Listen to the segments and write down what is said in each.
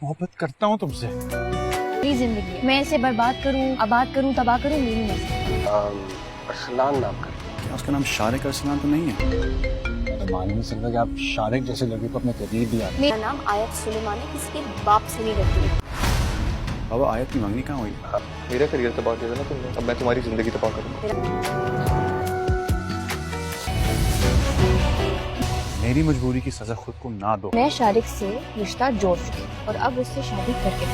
मोहब्बत करता हूँ तुमसे। मेरी जिंदगी है, मैं इसे बर्बाद करूं, आबाद करूं, तबाह करूं, मेरी मर्जी। अरसलान नाम का। क्या उसका नाम शारिक अरसलान तो नहीं है? मैं तो मान ही नहीं सकता कि आप शारिक जैसे लड़के को अपने करीब भी आते। मेरा नाम आयत सुलेमान है, किसी के बाप से नहीं डरती। अब आयत की मंगनी कहाँ हुई? मेरा करियर तबाह किया था ना तुमने, अब मैं तुम्हारी जिंदगी तबाह करूंगा। मेरी मजबूरी की सजा खुद को ना दो। मैं शारिक से रिश्ता जोड़ चुकी और अब उससे शादी करके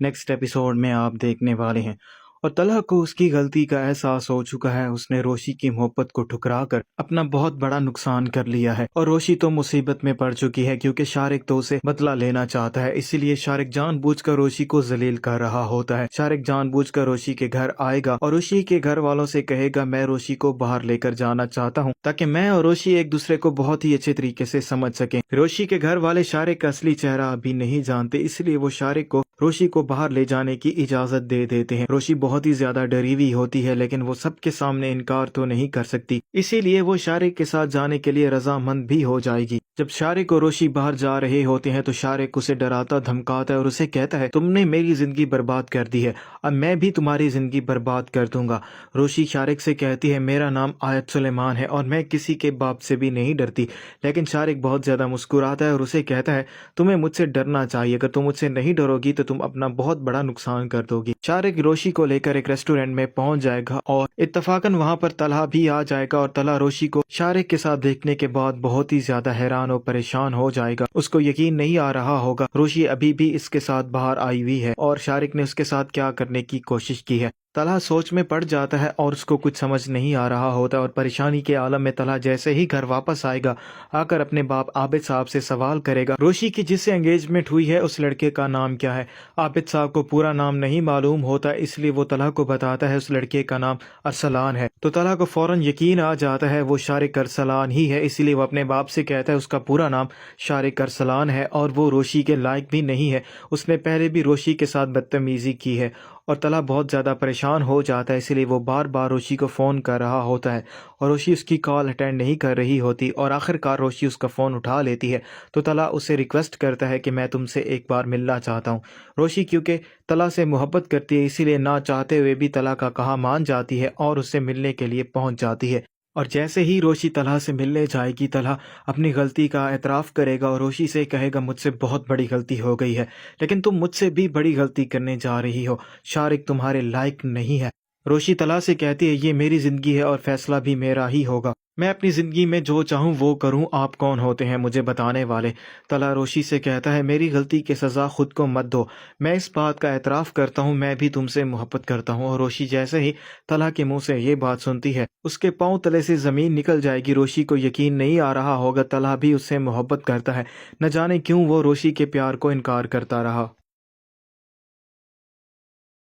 नेक्स्ट एपिसोड में आप देखने वाले हैं और तलहा को उसकी गलती का एहसास हो चुका है। उसने रोशी की मोहब्बत को ठुकरा कर अपना बहुत बड़ा नुकसान कर लिया है और रोशी तो मुसीबत में पड़ चुकी है क्योंकि शारिक तो उसे बदला लेना चाहता है। इसीलिए शारिक जानबूझकर रोशी को जलील कर रहा होता है। शारिक जानबूझकर रोशी के घर आएगा और रोशी के घर वालों से कहेगा मैं रोशी को बाहर लेकर जाना चाहता हूँ ताकि मैं और रोशी एक दूसरे को बहुत ही अच्छे तरीके से समझ सकें। रोशी के घर वाले शारिक का असली चेहरा अभी नहीं जानते, इसलिए वो शारिक को रोशी को बाहर ले जाने की इजाजत दे देते हैं। रोशी बहुत ही ज्यादा डरी हुई होती है लेकिन वो सबके सामने इनकार तो नहीं कर सकती, इसीलिए वो शारिक के साथ जाने के लिए रजामंद भी हो जाएगी। जब शारिक और रोशी बाहर जा रहे होते हैं तो शारिक उसे डराता धमकाता है और उसे कहता है तुमने मेरी जिंदगी बर्बाद कर दी है, अब मैं भी तुम्हारी जिंदगी बर्बाद कर दूंगा। रोशी शारिक से कहती है मेरा नाम आयत सुलेमान है और मैं किसी के बाप से भी नहीं डरती। लेकिन शारिक बहुत ज्यादा मुस्कुराता है और उसे कहता है तुम्हें मुझसे डरना चाहिए, अगर तुम मुझसे नहीं डरोगी तो तुम अपना बहुत बड़ा नुकसान कर दोगी। शारिक रोशी को लेकर एक रेस्टोरेंट में पहुंच जाएगा और इत्तफाकन वहां पर तलहा भी आ जाएगा और तलहा रोशी को शारिक के साथ देखने के बाद बहुत ही ज्यादा हैरान और परेशान हो जाएगा। उसको यकीन नहीं आ रहा होगा रोशी अभी भी इसके साथ बाहर आई हुई है और शारिक ने उसके साथ क्या करने की कोशिश की है। तलहा सोच में पड़ जाता है और उसको कुछ समझ नहीं आ रहा होता और परेशानी के आलम में तलहा जैसे ही घर वापस आएगा आकर अपने बाप आबिद साहब से सवाल करेगा रोशी की जिससे एंगेजमेंट हुई है उस लड़के का नाम क्या है। आबिद साहब को पूरा नाम नहीं मालूम होता, इसलिए वो तलहा को बताता है उस लड़के का नाम अरसलान है। तो तलहा को फौरन यकीन आ जाता है वो शारिक अरसलान ही है, इसीलिए वो अपने बाप से कहता है उसका पूरा नाम शारिक अरसलान है और वो रोशी के लायक भी नहीं है, उसने पहले भी रोशी के साथ बदतमीजी की है। और तलहा बहुत ज़्यादा परेशान हो जाता है, इसलिए वो बार बार रोशी को फ़ोन कर रहा होता है और रोशी उसकी कॉल अटेंड नहीं कर रही होती और आखिरकार रोशी उसका फ़ोन उठा लेती है। तो तलहा उसे रिक्वेस्ट करता है कि मैं तुमसे एक बार मिलना चाहता हूँ। रोशी क्योंकि तलहा से मोहब्बत करती है इसीलिए ना चाहते हुए भी तलहा का कहा मान जाती है और उससे मिलने के लिए पहुँच जाती है। और जैसे ही रोशी तलहा से मिलने जाएगी तलहा अपनी गलती का एतराफ़ करेगा और रोशी से कहेगा मुझसे बहुत बड़ी गलती हो गई है, लेकिन तुम मुझसे भी बड़ी गलती करने जा रही हो, शारिक तुम्हारे लायक नहीं है। रोशी तलहा से कहती है ये मेरी ज़िंदगी है और फैसला भी मेरा ही होगा, मैं अपनी ज़िंदगी में जो चाहूँ वो करूँ, आप कौन होते हैं मुझे बताने वाले। तलहा रोशी से कहता है मेरी गलती की सज़ा खुद को मत दो, मैं इस बात का एतराफ़ करता हूँ मैं भी तुमसे मोहब्बत करता हूँ। और रोशी जैसे ही तलहा के मुंह से ये बात सुनती है उसके पाँव तले से ज़मीन निकल जाएगी। रोशी को यकीन नहीं आ रहा होगा तलहा भी उससे मोहब्बत करता है, न जाने क्यों वो रोशी के प्यार को इनकार करता रहा।